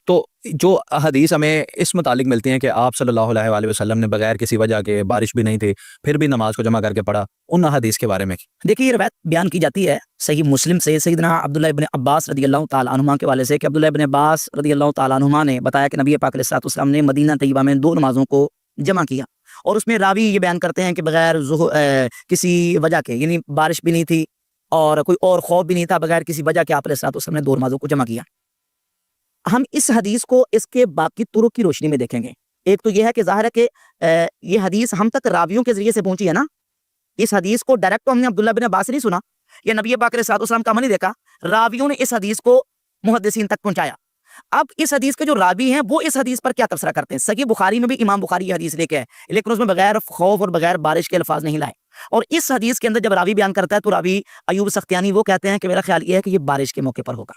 تو جو حدیث ہمیں اس متعلق ملتی ہیں کہ آپ صلی اللہ علیہ وآلہ وسلم نے بغیر کسی وجہ کے، بارش بھی نہیں تھی پھر بھی نماز کو جمع کر کے پڑھا، ان حدیث کے بارے میں دیکھیے یہ روایت بیان کی جاتی ہے صحیح مسلم سے سیدنا عبداللہ ابن عباس رضی اللہ تعالیٰ عنہما کے والے سے کہ عبداللہ ابن عباس رضی اللہ تعالیٰ عنہما نے بتایا کہ نبی پاک علیہ الصلوۃ والسلام نے مدینہ طیبہ میں 2 نمازوں کو جمع کیا، اور اس میں راوی یہ بیان کرتے ہیں کہ بغیر کسی وجہ کے، یعنی بارش بھی نہیں تھی اور کوئی اور خوف بھی نہیں تھا، بغیر کسی وجہ کے آپ علیہ الصلوۃ والسلام نے 2 نمازوں کو جمع کیا۔ ہم اس حدیث کو اس کے باقی طرق کی روشنی میں دیکھیں گے۔ ایک تو یہ ہے کہ ظاہر ہے کہ یہ حدیث ہم تک راویوں کے ذریعے سے پہنچی ہے نا، اس حدیث کو ڈائریکٹ ہم نے عبداللہ بن عباس سے نہیں سنا یا نبی پاک علیہ الصلوۃ والسلام کا عمل نہیں دیکھا، راویوں نے اس حدیث کو محدثین تک پہنچایا۔ اب اس حدیث کے جو راوی ہیں وہ اس حدیث پر کیا تبصرہ کرتے ہیں؟ صحیح بخاری میں بھی امام بخاری یہ حدیث لے کے ہے، لیکن اس میں بغیر خوف اور بغیر بارش کے الفاظ نہیں لائے، اور اس حدیث کے اندر جب راوی بیان کرتا ہے تو راوی ایوب سختیانی وہ کہتے ہیں کہ میرا خیال یہ ہے کہ یہ بارش کے موقع پر ہوگا،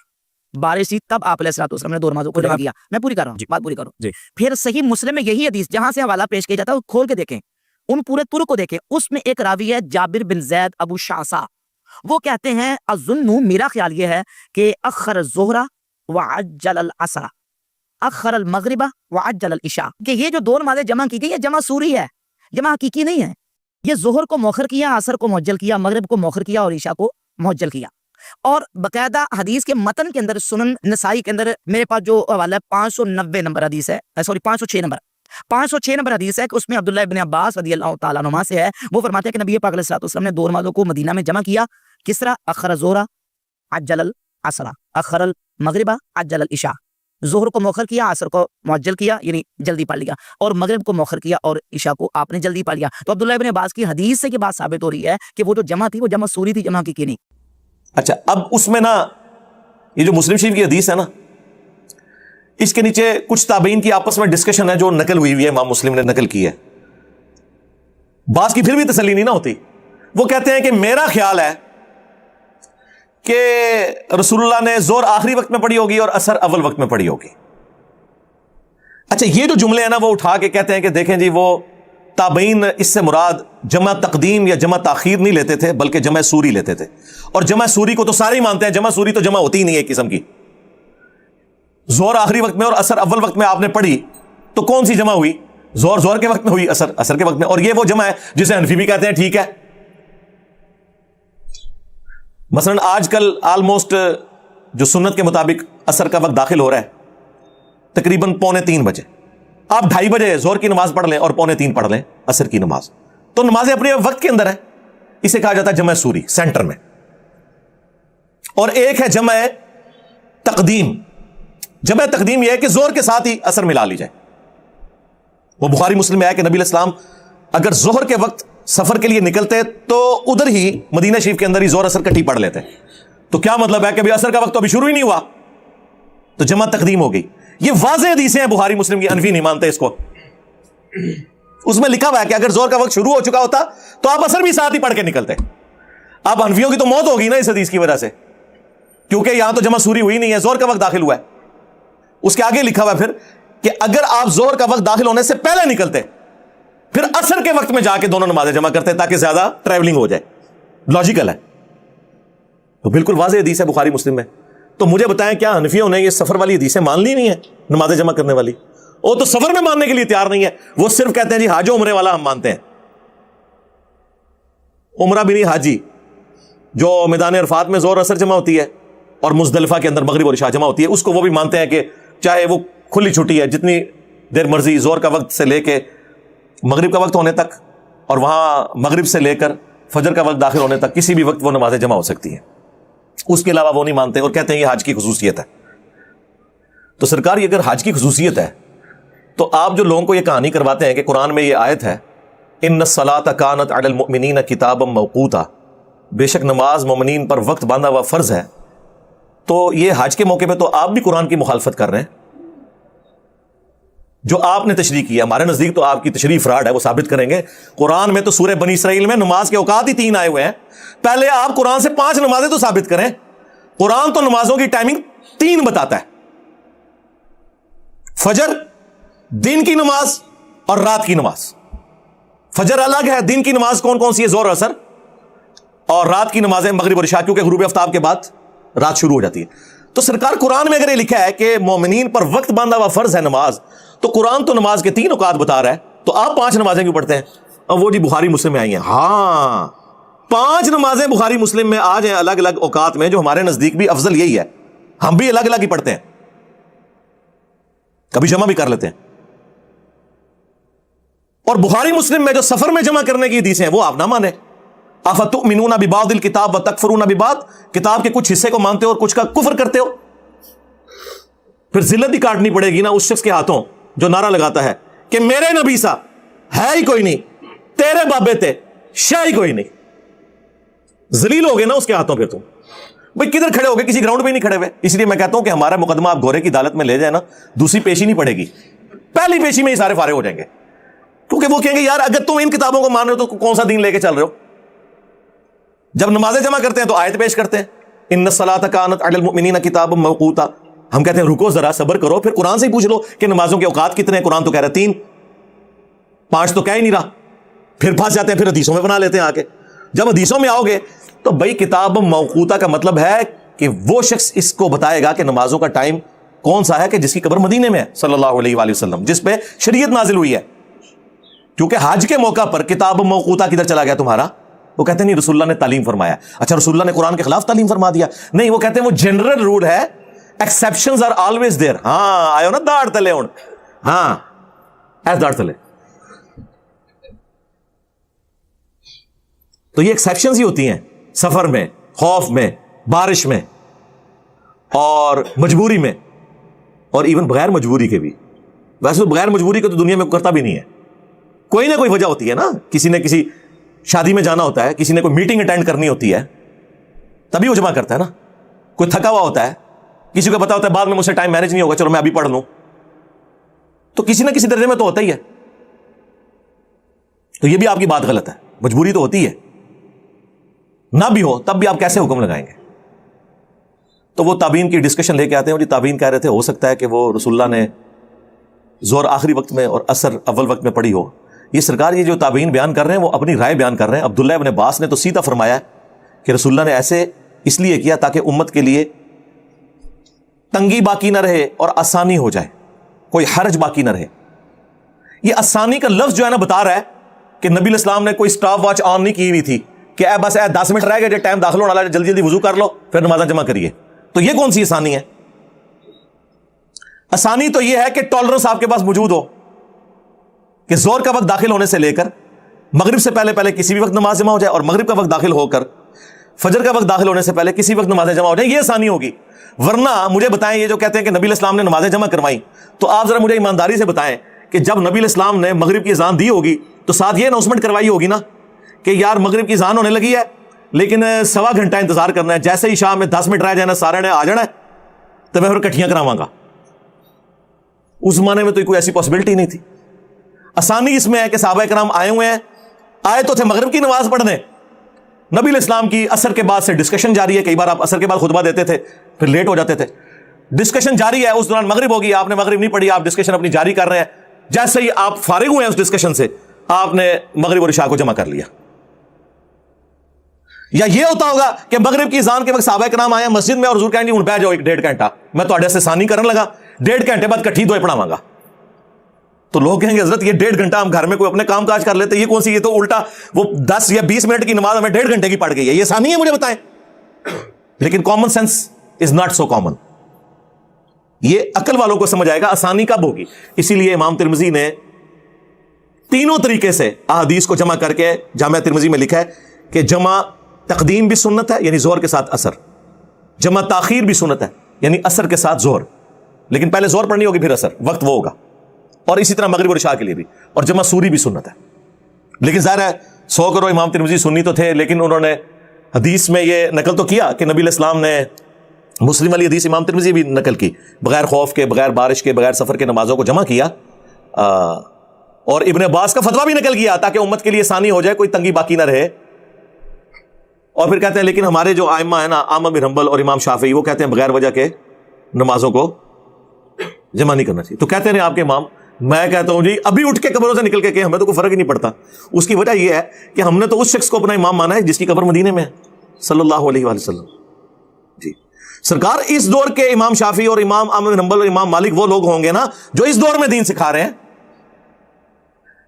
بارش تھی تب آپ علیہ الصلوۃ والسلام نے 2 نمازوں کو جمع کیا۔ میں پوری کر رہا ہوں، بات پوری کرو جی۔ پھر صحیح مسلم میں یہی حدیث جہاں سے حوالہ پیش کیا جاتا ہے وہ کھول کے دیکھیں، ان پورے طرق کو دیکھیں، اس میں ایک راوی ہے جابر بن زید ابو شعثا، وہ کہتے ہیں اظن، میرا خیال یہ ہے کہ اخر الظہر وعجل العصر، اخر المغرب وعجل العشاء، کہ یہ جو 2 نمازیں جمع کی گئی ہے جمع سوری ہے، جمع حقیقی نہیں ہے۔ یہ ظہر کو مؤخر کیا، عصر کو معجل کیا، مغرب کو مؤخر کیا اور عشاء کو معجل کیا۔ اور باقاعدہ حدیث کے متن کے اندر سنن نسائی کے اندر میرے پاس جو حوالہ ہے 590 نمبر حدیث ہے، سوری 506 نمبر حدیث ہے کہ اس میں عبداللہ ابن عباس رضی اللہ تعالیٰ عنہما سے ہے، وہ فرماتے ہیں کہ نبی پاک علیہ الصلوۃ والسلام نے 2 نمازوں کو مدینہ میں جمع کیا، کس طرح؟ اخر الظہر عجل العصر، اخر المغرب عجل العشاء، ظہر کو مؤخر کیا، عصر کو معجل کیا یعنی جلدی پڑھ لیا، اور مغرب کو مؤخر کیا اور عشاء کو آپ نے جلدی پڑھ لیا۔ تو عبداللہ ابن عباس کی حدیث سے یہ بات ثابت ہو رہی ہے کہ وہ جو جمع تھی وہ جمع سوری تھی، جمع کی نہیں۔ اچھا، اب اس میں نا یہ جو مسلم شریف کی حدیث ہے نا، اس کے نیچے کچھ تابعین کی آپس میں ڈسکشن ہے جو نقل ہوئی ہے، امام مسلم نے نقل کی ہے، بعض کی پھر بھی تسلی نہیں نہ ہوتی۔ وہ کہتے ہیں کہ میرا خیال ہے کہ رسول اللہ نے زور آخری وقت میں پڑھی ہوگی اور عصر اول وقت میں پڑھی ہوگی۔ اچھا، یہ جو جملے ہیں نا وہ اٹھا کے کہتے ہیں کہ دیکھیں جی، وہ تابعین اس سے مراد جمع تقدیم یا جمع تاخیر نہیں لیتے تھے بلکہ جمع سوری لیتے تھے، اور جمع سوری کو تو سارے ہی مانتے ہیں، جمع سوری تو جمع ہوتی ہی نہیں ہے ایک قسم کی۔ زور آخری وقت میں اور عصر اول وقت میں آپ نے پڑھی تو کون سی جمع ہوئی؟ زور کے وقت میں ہوئی، عصر کے وقت میں، اور یہ وہ جمع ہے جسے حنفی بھی کہتے ہیں ٹھیک ہے۔ مثلا آج کل آلموسٹ جو سنت کے مطابق عصر کا وقت داخل ہو رہا ہے تقریباً 2:45 بجے، آپ 2:30 بجے زور کی نماز پڑھ لیں اور 2:45 پڑھ لیں عصر کی نماز، تو نمازیں اپنے وقت کے اندر ہے، اسے کہا جاتا ہے جمع سوری سینٹر میں۔ اور ایک ہے جمع تقدیم، جمع تقدیم یہ ہے کہ زور کے ساتھ ہی عصر ملا لی جائے۔ وہ بخاری مسلم میں ہے کہ نبی علیہ السلام اگر ظہر کے وقت سفر کے لیے نکلتے تو ادھر ہی مدینہ شریف کے اندر ہی زور عصر کٹھی پڑھ لیتے۔ تو کیا مطلب ہے کہ ابھی عصر کا وقت تو ابھی شروع ہی نہیں ہوا، تو جمع تقدیم ہو گئی۔ یہ واضح حدیثیں ہیں بخاری مسلم کی، حنفی نہیں مانتے اس کو۔ اس میں لکھا ہوا ہے کہ اگر زور کا وقت شروع ہو چکا ہوتا تو آپ عصر بھی ساتھ ہی پڑھ کے نکلتے۔ اب حنفیوں کی تو موت ہوگی نا اس حدیث کی وجہ سے، کیونکہ یہاں تو جمع سوری ہوئی نہیں ہے، زور کا وقت داخل ہوا ہے۔ اس کے آگے لکھا ہوا ہے پھر کہ اگر آپ زور کا وقت داخل ہونے سے پہلے نکلتے پھر عصر کے وقت میں جا کے دونوں نمازیں جمع کرتے تاکہ زیادہ ٹریولنگ ہو جائے۔ لاجیکل ہے، تو بالکل واضح حدیث ہے بخاری مسلم میں۔ تو مجھے بتائیں کیا حنفیوں نے یہ سفر والی حدیثیں مان لی نہیں ہے نمازیں جمع کرنے والی؟ وہ تو سفر میں ماننے کے لیے تیار نہیں ہے، وہ صرف کہتے ہیں جی حاج و عمرے والا ہم مانتے ہیں۔ عمرہ بھی نہیں، حاجی جو میدان عرفات میں زور عصر جمع ہوتی ہے اور مزدلفہ کے اندر مغرب اور عشاء جمع ہوتی ہے، اس کو وہ بھی مانتے ہیں کہ چاہے وہ کھلی چھٹی ہے، جتنی دیر مرضی زور کا وقت سے لے کے مغرب کا وقت ہونے تک، اور وہاں مغرب سے لے کر فجر کا وقت داخل ہونے تک کسی بھی وقت وہ نمازیں جمع ہو سکتی ہیں۔ اس کے علاوہ وہ نہیں مانتے اور کہتے ہیں یہ حج کی خصوصیت ہے۔ تو سرکار یہ اگر حج کی خصوصیت ہے تو آپ جو لوگوں کو یہ کہانی کرواتے ہیں کہ قرآن میں یہ آیت ہے ان الصلاۃ کانت علی المؤمنین کتابا موقوتا، بے شک نماز مومنین پر وقت باندھا ہوا فرض ہے، تو یہ حج کے موقع پہ تو آپ بھی قرآن کی مخالفت کر رہے ہیں۔ جو آپ نے تشریح کی ہے، ہمارے نزدیک تو آپ کی تشریح فراڈ ہے، وہ ثابت کریں گے۔ قرآن میں تو سورہ بنی اسرائیل میں نماز کے اوقات ہی 3 آئے ہوئے ہیں، پہلے آپ قرآن سے 5 نمازیں تو ثابت کریں۔ قرآن تو نمازوں کی ٹائمنگ 3 بتاتا ہے، فجر، دن کی نماز اور رات کی نماز۔ فجر الگ ہے، دن کی نماز کون کون سی ہے؟ زور اور عصر، اور رات کی نمازیں مغرب اور عشاء، کیونکہ غروب آفتاب کے بعد رات شروع ہو جاتی ہے۔ تو سرکار قرآن میں اگر یہ لکھا ہے کہ مومنین پر وقت باندھا ہوا فرض ہے نماز، تو قرآن تو نماز کے 3 اوقات بتا رہا ہے، تو آپ 5 نمازیں کیوں پڑھتے ہیں؟ اور وہ جی بخاری مسلم میں آئی ہیں. ہاں 5 نمازیں بخاری مسلم میں آ جائیں الگ الگ اوقات میں، جو ہمارے نزدیک بھی افضل یہی ہے، ہم بھی الگ الگ ہی پڑھتے ہیں، کبھی جمع بھی کر لیتے ہیں. اور بخاری مسلم میں جو سفر میں جمع کرنے کی حدیثیں ہیں وہ آپ نہ مانیں. افتؤمنون ببعض الکتاب وتکفرون ببعض، کتاب کے کچھ حصے کو مانتے ہو اور کچھ کا کفر کرتے ہو. پھر ذلت بھی کاٹنی پڑے گی نا اس شخص کے ہاتھوں جو نعرہ لگاتا ہے کہ میرے نبی سا ہے ہی کوئی نہیں، تیرے بابے تے شے ہی کوئی نہیں. ذلیل ہو گئے نا اس کے ہاتھوں. پھر تم بھائی کدھر کھڑے ہو گئے؟ کسی گراؤنڈ میں نہیں کھڑے ہوئے. اس لیے میں کہتا ہوں کہ ہمارا مقدمہ آپ گورے کی عدالت میں لے جائیں نا، دوسری پیشی نہیں پڑے گی، پہلی پیشی میں ہی سارے فارغ ہو جائیں گے. کیونکہ وہ کہیں گے یار اگر تم ان کتابوں کو مان رہے ہو تو کون سا دین لے کے چل رہے ہو؟ جب نمازیں جمع کرتے ہیں تو آیت پیش کرتے ہیں ان الصلاۃ کانت علی المؤمنین کتابا موقوتا. ہم کہتے ہیں رکو ذرا صبر کرو، پھر قرآن سے ہی پوچھ لو کہ نمازوں کے اوقات کتنے ہیں. قرآن تو کہہ رہا ہے 3، 5 تو کہہ ہی نہیں رہا. پھر پھنس جاتے ہیں، پھر حدیثوں میں بنا لیتے ہیں آ کے. جب حدیثوں میں آؤ گے تو بھائی کتاب موقوتا کا مطلب ہے کہ وہ شخص اس کو بتائے گا کہ نمازوں کا ٹائم کون سا ہے کہ جس کی قبر مدینے میں ہے صلی اللہ علیہ وآلہ وسلم، جس پہ شریعت نازل ہوئی ہے. کیونکہ حج کے موقع پر کتاب موقوتا کدھر چلا گیا تمہارا؟ وہ کہتے ہیں نہیں رسول اللہ نے تعلیم فرمایا. اچھا رسول اللہ نے قرآن کے خلاف تعلیم فرما دیا؟ نہیں، وہ کہتے ہیں وہ جنرل رول ہے، ایکسیپشنز آر آلویز دیر. ہاں آئے ہو نا داڑھ تلے ہوں، ہاں ایس داڑھ تلے. تو یہ ایکسیپشنز ہی ہوتی ہیں سفر میں، خوف میں، بارش میں، اور مجبوری میں، اور ایون بغیر مجبوری کے بھی. ویسے تو بغیر مجبوری کے تو دنیا میں کرتا بھی نہیں ہے، کوئی نہ کوئی وجہ ہوتی ہے نا. کسی نے کسی شادی میں جانا ہوتا ہے، کسی نے کوئی میٹنگ اٹینڈ کرنی ہوتی ہے، تبھی وہ جمع کرتا ہے نا. کوئی تھکا ہوا ہوتا ہے، کسی کو پتا ہوتا ہے بعد میں مجھ سے ٹائم مینج نہیں ہوگا، چلو میں ابھی پڑھ لوں. تو کسی نہ کسی درجے میں تو ہوتا ہی ہے. تو یہ بھی آپ کی بات غلط ہے، مجبوری تو ہوتی ہے، نہ بھی ہو تب بھی آپ کیسے حکم لگائیں گے؟ تو وہ تابعین کی ڈسکشن لے کے آتے ہیں، اور یہ تابعین کہہ رہے تھے ہو سکتا ہے کہ وہ رسول اللہ نے ظہر آخری وقت میں اور عصر اول وقت میں پڑھی ہو. یہ سرکار یہ جو تابعین بیان کر رہے ہیں وہ اپنی رائے بیان کر رہے ہیں. عبداللہ ابن عباس نے تو سیدھا فرمایا ہے کہ رسول اللہ نے ایسے اس لیے کیا تاکہ امت کے لیے تنگی باقی نہ رہے اور آسانی ہو جائے، کوئی حرج باقی نہ رہے. یہ آسانی کا لفظ جو ہے نا بتا رہا ہے کہ نبی الاسلام نے کوئی سٹاپ واچ آن نہیں کی ہوئی تھی کہ اے بس 10 منٹ رہ گئے، جو ٹائم داخل ہونے والا ہے جلدی جلدی وضو کر لو پھر نمازیں جمع کریے. تو یہ کون سی آسانی ہے؟ آسانی تو یہ ہے کہ ٹالرنس آپ کے پاس موجود ہو کہ زور کا وقت داخل ہونے سے لے کر مغرب سے پہلے پہلے کسی بھی وقت نماز جمع ہو جائے، اور مغرب کا وقت داخل ہو کر فجر کا وقت داخل ہونے سے پہلے کسی وقت نمازیں جمع ہو جائیں. یہ آسانی ہوگی. ورنہ مجھے بتائیں، یہ جو کہتے ہیں کہ نبی الاسلام نے نمازیں جمع کروائی، تو آپ ذرا مجھے ایمانداری سے بتائیں کہ جب نبی الاسلام نے مغرب کی اذان دی ہوگی تو ساتھ یہ اناؤنسمنٹ کروائی ہوگی نا کہ یار مغرب کی اذان ہونے لگی ہے لیکن 1.25 گھنٹہ انتظار کرنا ہے، جیسے ہی شام میں 10 منٹ رہ جانا سارے نے آ جانا ہے تو میں پھر کٹھیاں کراواں گا. اس زمانے میں تو کوئی ایسی پاسبلٹی نہیں تھی. آسانی اس میں ہے کہ صحابہ کرام آئے ہوئے ہیں، آئے تو تھے مغرب کی نماز پڑھنے. نبی الاسلام کی عصر کے بعد سے ڈسکشن جاری ہے. کئی بار آپ عصر کے بعد خطبہ دیتے تھے پھر لیٹ ہو جاتے تھے، ڈسکشن جاری ہے. اس دوران مغرب ہوگی، آپ نے مغرب نہیں پڑھی، آپ ڈسکشن اپنی جاری کر رہے ہیں. جیسے ہی آپ فارغ ہوئے ہیں اس ڈسکشن سے، آپ نے مغرب اور عشاء کو جمع کر لیا. یا یہ ہوتا ہوگا کہ مغرب کی اذان کے وقت صحابہ کرام آئے مسجد میں اور حضور کہیں گے ہن بیٹھ جاؤ 1.5 گھنٹہ، میں تہاڈے سے ثانی کرن لگا، 1.5 گھنٹے بعد کٹھی دوئے پڑھاواں گا. تو لوگ کہیں گے حضرت یہ 1.5 گھنٹہ ہم گھر میں کوئی اپنے کام کاج کر لیتے، یہ کون سی، یہ تو الٹا وہ 10 یا 20 منٹ کی نماز ہمیں 1.5 گھنٹے کی پڑ گئی ہے، یہ آسانی ہے مجھے بتائیں. لیکن common sense is not so common. یہ عقل والوں کو سمجھ آئے گا آسانی کب ہوگی. اسی لیے امام ترمذی نے تینوں طریقے سے احادیث کو جمع کر کے جامع ترمذی میں لکھا ہے کہ جمع تقدیم بھی سنت ہے یعنی زہر کے ساتھ اثر، جمع تاخیر بھی سنت ہے یعنی اثر کے ساتھ زہر، لیکن پہلے زہر پڑھنی ہوگی پھر اثر، وقت وہ ہوگا. اور اسی طرح مغرب اور عشاء کے لیے بھی. اور جمع سوری بھی سنت ہے. لیکن ظاہر ہے 100 کرو امام ترمذی سنی تو تھے، لیکن انہوں نے حدیث میں یہ نقل تو کیا کہ نبی الاسلام نے مسلم والی حدیث امام ترمذی بھی نقل کی، بغیر خوف کے، بغیر بارش کے، بغیر سفر کے نمازوں کو جمع کیا. اور ابن عباس کا فتویٰ بھی نقل کیا تاکہ امت کے لیے آسانی ہو جائے، کوئی تنگی باقی نہ رہے. اور پھر کہتے ہیں لیکن ہمارے جو ائمہ ہیں نا، احمد بن حنبل اور امام شافعی، وہ کہتے ہیں بغیر وجہ کے نمازوں کو جمع نہیں کرنا چاہیے. تو کہتے ہیں آپ کے امام، میں کہتا ہوں جی ابھی اٹھ کے قبروں سے نکل کے کہ ہمیں تو کوئی فرق ہی نہیں پڑتا. اس کی وجہ یہ ہے کہ ہم نے تو اس شخص کو اپنا امام مانا ہے جس کی قبر مدینے میں ہے صلی اللہ علیہ وآلہ وسلم. جی سرکار اس دور کے امام شافعی اور امام احمد بن حنبل اور امام مالک وہ لوگ ہوں گے نا جو اس دور میں دین سکھا رہے ہیں.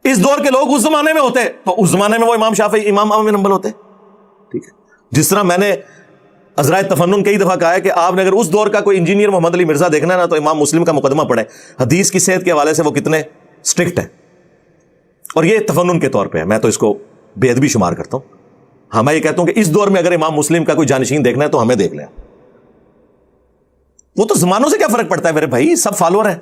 اس دور کے لوگ اس زمانے میں ہوتے تو اس زمانے میں وہ امام شافعی امام احمد بن حنبل ہوتے. ٹھیک ہے, جس طرح میں نے عذرائے تفنن کئی دفعہ کہا ہے کہ آپ نے اگر اس دور کا کوئی انجینئر محمد علی مرزا دیکھنا ہے نا تو امام مسلم کا مقدمہ پڑھیں, حدیث کی صحت کے حوالے سے وہ کتنے اسٹرکٹ ہیں. اور یہ تفنن کے طور پہ ہے, میں تو اس کو بے ادبی شمار کرتا ہوں. ہاں میں یہ کہتا ہوں کہ اس دور میں اگر امام مسلم کا کوئی جانشین دیکھنا ہے تو ہمیں دیکھ لیں. وہ تو زمانوں سے کیا فرق پڑتا ہے میرے بھائی, سب فالوور ہیں.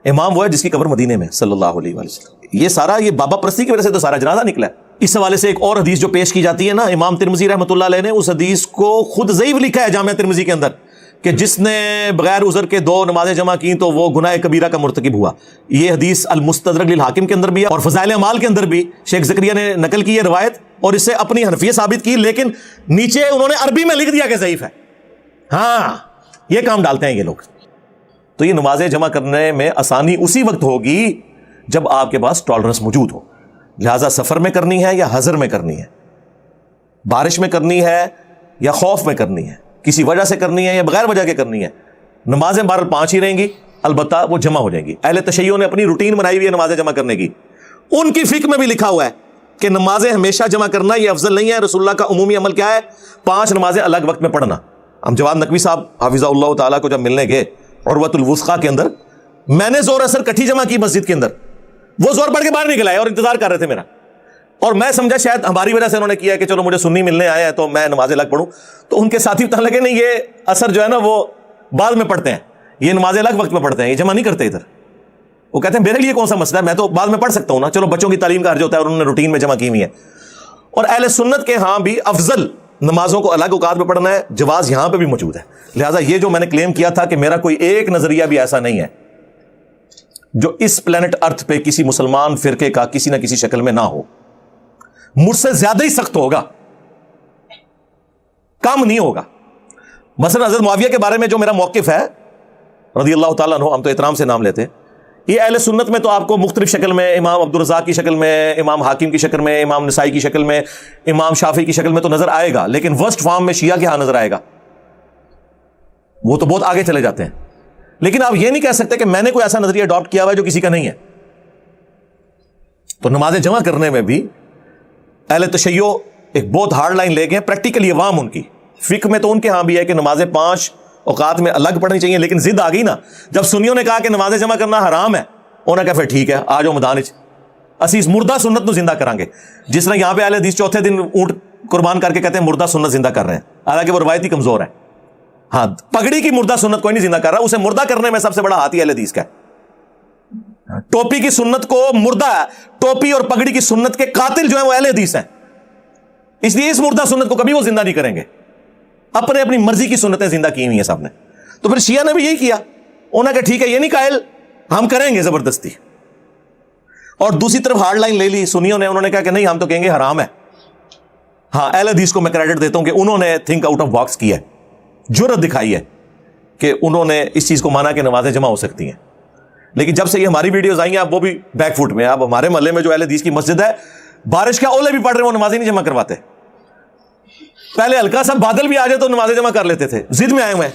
امام وہ ہے جس کی قبر مدینے میں صلی اللہ علیہ وسلم. یہ سارا یہ بابا پرستی کی وجہ سے تو سارا جنازہ نکلا ہے. اس حوالے سے ایک اور حدیث جو پیش کی جاتی ہے نا, امام ترمذی رحمۃ اللہ علیہ نے اس حدیث کو خود ضعیف لکھا ہے جامعہ ترمذی کے اندر کہ جس نے بغیر عذر کے 2 نمازیں جمع کی تو وہ گناہ کبیرہ کا مرتکب ہوا. یہ حدیث المستدرک للحاکم کے اندر بھی ہے اور فضائل اعمال کے اندر بھی شیخ زکریا نے نقل کی ہے روایت اور اس سے اپنی حنفیت ثابت کی, لیکن نیچے انہوں نے عربی میں لکھ دیا کہ ضعیف ہے. ہاں یہ کام ڈالتے ہیں یہ لوگ. تو یہ نمازیں جمع کرنے میں آسانی اسی وقت ہوگی جب آپ کے پاس ٹالرنس موجود ہو. لہذا سفر میں کرنی ہے یا حضر میں کرنی ہے, بارش میں کرنی ہے یا خوف میں کرنی ہے, کسی وجہ سے کرنی ہے یا بغیر وجہ کے کرنی ہے, نمازیں بہرحال 5 ہی رہیں گی, البتہ وہ جمع ہو جائیں گی. اہل تشیع نے اپنی روٹین بنائی ہوئی ہے نمازیں جمع کرنے کی. ان کی فقہ میں بھی لکھا ہوا ہے کہ نمازیں ہمیشہ جمع کرنا یہ افضل نہیں ہے. رسول اللہ کا عمومی عمل کیا ہے, 5 نمازیں الگ وقت میں پڑھنا. ہم جواد نقوی صاحب حافظہ اللہ تعالیٰ کو جب ملنے گئے عروۃ الوثقیٰ کے اندر, میں نے زور اثر کٹھی جمع کی مسجد کے اندر, وہ زور پڑھ کے باہر نکل آئے اور انتظار کر رہے تھے میرا, اور میں سمجھا شاید ہماری وجہ سے انہوں نے کیا کہ چلو مجھے سنی ملنے آئے ہیں تو میں نمازیں الگ پڑھوں. تو ان کے ساتھی بتانے لگے نہیں یہ اثر جو ہے نا وہ بعد میں پڑھتے ہیں, یہ نمازیں الگ وقت میں پڑھتے ہیں, یہ جمع نہیں کرتے ادھر. وہ کہتے ہیں میرے لیے کون سا مسئلہ ہے, میں تو بعد میں پڑھ سکتا ہوں نا, چلو بچوں کی تعلیم کا حرج ہوتا ہے اور انہوں نے روٹین میں جمع کی ہوئی ہے. اور اہل سنت کے ہاں بھی افضل نمازوں کو الگ اوقات میں پڑھنا ہے, جواز یہاں پہ بھی موجود ہے. لہٰذا یہ جو میں نے کلیم کیا تھا کہ میرا کوئی ایک نظریہ بھی ایسا نہیں ہے جو اس پلانٹ ارتھ پہ کسی مسلمان فرقے کا کسی نہ کسی شکل میں نہ ہو, مجھ سے زیادہ ہی سخت ہوگا, کم نہیں ہوگا. مثلا حضرت معاویہ کے بارے میں جو میرا موقف ہے رضی اللہ تعالیٰ عنہ, ہم تو احترام سے نام لیتے ہیں, یہ اہل سنت میں تو آپ کو مختلف شکل میں, امام عبدالرزاق کی شکل میں, امام حاکم کی شکل میں, امام نسائی کی شکل میں, امام شافعی کی شکل میں تو نظر آئے گا, لیکن ورسٹ فارم میں شیعہ کے ہاں نظر آئے گا. وہ تو بہت آگے چلے جاتے ہیں. لیکن آپ یہ نہیں کہہ سکتے کہ میں نے کوئی ایسا نظریہ اڈاپٹ کیا ہوا ہے جو کسی کا نہیں ہے. تو نمازیں جمع کرنے میں بھی اہل تشیع ایک بہت ہارڈ لائن لے گئے, پریکٹیکلی عوام ان کی فقہ میں تو ان کے ہاں بھی ہے کہ نمازیں 5 اوقات میں الگ پڑھنی چاہیے, لیکن ضد آ گئی نا جب سنیوں نے کہا کہ نمازیں جمع کرنا حرام ہے, انہوں نے کہا پھر ٹھیک ہے آ جاؤ میدان وچ, اسی اس مردہ سنت نو زندہ کریں گے. جس طرح یہاں پہ اہل حدیث چوتھے دن اونٹ قربان کر کے کہتے ہیں مردہ سنت زندہ کر رہے ہیں, حالانکہ وہ روایتی کمزور ہے. ہاں پگڑی کی مردہ سنت کوئی نہیں زندہ کر رہا, اسے مردہ کرنے میں سب سے بڑا ہاتھ ہی اہل حدیث کا ہے. ٹوپی کی سنت کو مردہ ہے, ٹوپی اور پگڑی کی سنت کے قاتل جو ہیں وہ اہل حدیث ہیں, اس لیے اس مردہ سنت کو کبھی وہ زندہ نہیں کریں گے. اپنے اپنی مرضی کی سنتیں زندہ کی ہوئی ہیں سب نے. تو پھر شیعہ نے بھی یہی کیا, انہوں نے کہا ٹھیک ہے یہ نہیں قائل, ہم کریں گے زبردستی. اور دوسری طرف ہارڈ لائن لے لی سنیوں نے, انہوں نے کہا کہ نہیں ہم تو کہیں گے حرام ہے. ہاں اہل حدیث کو میں کریڈٹ دیتا ہوں کہ انہوں نے تھنک آؤٹ آف باکس کیا ہے, جرأت دکھائی ہے کہ انہوں نے اس چیز کو مانا کہ نمازیں جمع ہو سکتی ہیں. لیکن جب سے یہ ہماری ویڈیوز آئی ہیں اب وہ بھی بیک فوٹ میں. اب ہمارے محلے میں جو اہل حدیث کی مسجد ہے, بارش کا اولے بھی پڑھ رہے ہیں وہ نمازیں نہیں جمع کرواتے. پہلے ہلکا سا بادل بھی آ جائے تو نمازیں جمع کر لیتے تھے, ضد میں آئے ہوئے ہیں.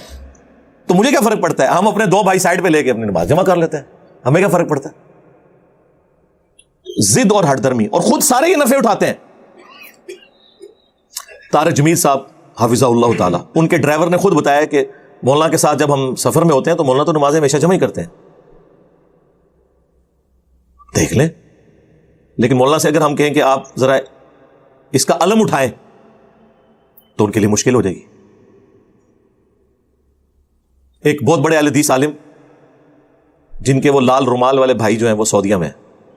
تو مجھے کیا فرق پڑتا ہے, ہم اپنے 2 بھائی سائڈ پہ لے کے اپنی نماز جمع کر لیتے ہیں, ہمیں کیا فرق پڑتا ہے. ضد اور ہٹ درمی, اور خود سارے یہ نفع اٹھاتے ہیں. طارق جمیل صاحب حافظہ اللہ تعالیٰ, ان کے ڈرائیور نے خود بتایا کہ مولانا کے ساتھ جب ہم سفر میں ہوتے ہیں تو مولانا تو نمازیں ہمیشہ جمع ہی کرتے ہیں, دیکھ لیں. لیکن مولانا سے اگر ہم کہیں کہ آپ ذرا اس کا علم اٹھائیں تو ان کے لیے مشکل ہو جائے گی. ایک بہت بڑے اہل حدیث عالم جن کے وہ لال رومال والے بھائی جو ہیں وہ سعودیہ میں ہیں,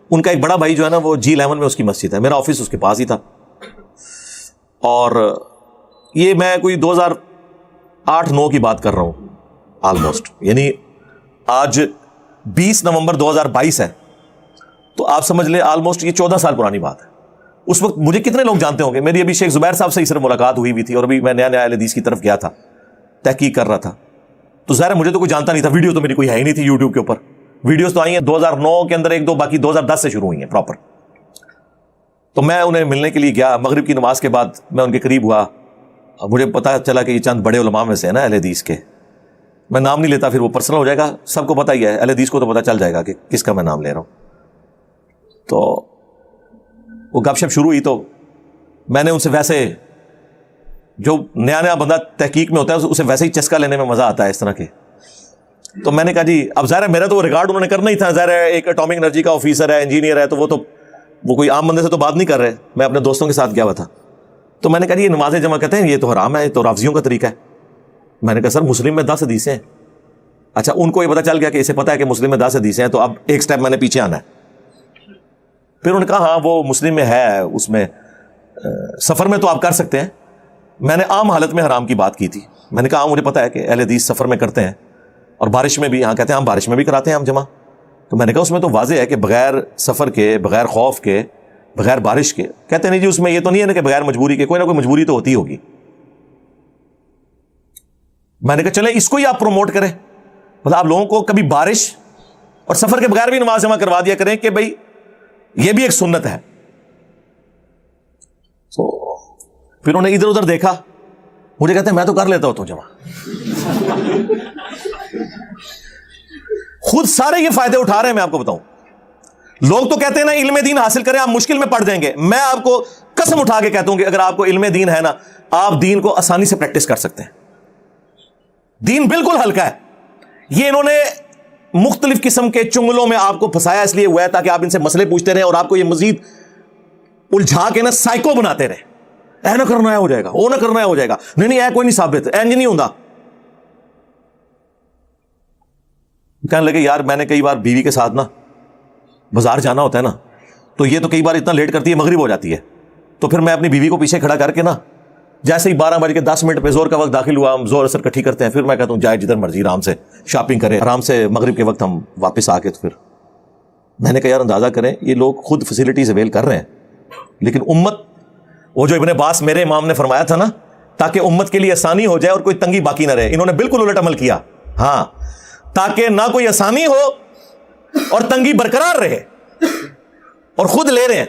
ان کا ایک بڑا بھائی جو ہے نا وہ G11 میں اس کی مسجد ہے, میرا آفس اس کے پاس ہی تھا. اور یہ میں کوئی 2008-9 کی بات کر رہا ہوں آلموسٹ, یعنی آج 20 نومبر 2022 ہے, تو آپ سمجھ لیں آلموسٹ یہ 14 سال پرانی بات ہے. اس وقت مجھے کتنے لوگ جانتے ہوں گے, میری ابھی شیخ زبیر صاحب سے ہی صرف ملاقات ہوئی تھی, اور ابھی میں نیا اہل حدیث کی طرف گیا تھا, تحقیق کر رہا تھا. تو ظاہر مجھے تو کوئی جانتا نہیں تھا, ویڈیو تو میری کوئی ہے ہی نہیں تھی یوٹیوب کے اوپر. ویڈیوز تو آئی ہیں 2009 کے اندر 1-2, باقی 2010 سے شروع ہوئی ہیں پراپر. تو میں انہیں ملنے کے لیے گیا, مغرب کی نماز کے بعد میں ان کے قریب ہوا, مجھے پتا چلا کہ یہ چند بڑے علماء میں سے ہیں نا اہل حدیث کے, میں نام نہیں لیتا پھر وہ پرسنل ہو جائے گا, سب کو پتا ہی ہے, اہل حدیث کو تو پتا چل جائے گا کہ کس کا میں نام لے رہا ہوں. تو وہ گپ شپ شروع ہوئی تو میں نے ان سے ویسے, جو نیا نیا بندہ تحقیق میں ہوتا ہے اسے ویسے ہی چسکا لینے میں مزہ آتا ہے اس طرح کے. تو میں نے کہا جی اب ظاہر ہے میرا تو ریکارڈ انہوں نے کرنا ہی تھا, ظاہر ہے ایک اٹامک انرجی کا آفیسر ہے, انجینئر ہے, تو وہ کوئی عام بندے سے تو بات نہیں کر رہے, میں اپنے دوستوں کے ساتھ گیا ہوا تھا. تو میں نے کہا یہ نمازیں جمع کرتے ہیں یہ تو حرام ہے, یہ تو رافضیوں کا طریقہ ہے. میں نے کہا سر مسلم میں 10 حدیثیں ہیں. اچھا ان کو یہ پتا چل گیا کہ اسے پتا ہے کہ مسلم میں 10 حدیثیں ہیں, تو اب ایک سٹیپ میں نے پیچھے آنا ہے. پھر انہوں نے کہا ہاں وہ مسلم میں ہے, اس میں سفر میں تو آپ کر سکتے ہیں. میں نے عام حالت میں حرام کی بات کی تھی. میں نے کہا مجھے پتا ہے کہ اہل حدیث سفر میں کرتے ہیں اور بارش میں بھی, یہاں کہتے ہیں ہم بارش میں بھی کراتے ہیں ہم جمع. تو میں نے کہا اس میں تو واضح ہے کہ بغیر سفر کے, بغیر خوف کے, بغیر بارش کے. کہتے نہیں جی اس میں یہ تو نہیں ہے نا کہ بغیر مجبوری کے, کوئی نہ کوئی مجبوری تو ہوتی ہوگی. میں نے کہا چلیں اس کو ہی آپ پروموٹ کریں, مطلب آپ لوگوں کو کبھی بارش اور سفر کے بغیر بھی نماز جمع کروا دیا کریں کہ بھائی یہ بھی ایک سنت ہے. پھر انہوں نے ادھر ادھر دیکھا, مجھے کہتے ہیں میں تو کر لیتا ہوتا ہوں جمع. خود سارے یہ فائدے اٹھا رہے ہیں, میں آپ کو بتاؤں. لوگ تو کہتے ہیں نا علم دین حاصل کریں آپ مشکل میں پڑ جائیں گے. میں آپ کو قسم اٹھا کے کہتا ہوں کہ اگر آپ کو علم دین ہے نا, آپ دین کو آسانی سے پریکٹس کر سکتے ہیں. دین بالکل ہلکا ہے. یہ انہوں نے مختلف قسم کے چنگلوں میں آپ کو پھنسایا اس لیے ہوا ہے تاکہ آپ ان سے مسئلے پوچھتے رہیں اور آپ کو یہ مزید الجھا کے نا سائیکو بناتے رہے. اے نہ کرنا ہے ہو جائے گا, وہ نہ کرنا ہے ہو جائے گا, نہیں اے کوئی نہیں ثابت, اینج نہیں ہوتا. کہنے لگے یار میں نے کئی بار بیوی کے ساتھ نا بازار جانا ہوتا ہے نا, تو یہ تو کئی بار اتنا لیٹ کرتی ہے مغرب ہو جاتی ہے, تو پھر میں اپنی بیوی کو پیچھے کھڑا کر کے نا جیسے ہی 12:10 پہ زور کا وقت داخل ہوا, ہم زور اثر کٹھی کرتے ہیں, پھر میں کہتا ہوں جائے جدھر مرضی آرام سے شاپنگ کریں, آرام سے مغرب کے وقت ہم واپس آ کے. تو پھر میں نے کہا یار اندازہ کریں یہ لوگ خود فیسلٹیز اویل کر رہے ہیں, لیکن امت, وہ جو ابن عباس میرے امام نے فرمایا تھا نا تاکہ امت کے لیے آسانی ہو جائے اور کوئی تنگی باقی نہ رہے, انہوں نے بالکل الٹ عمل کیا. ہاں تاکہ نہ کوئی آسانی ہو اور تنگی برقرار رہے, اور خود لے رہے ہیں.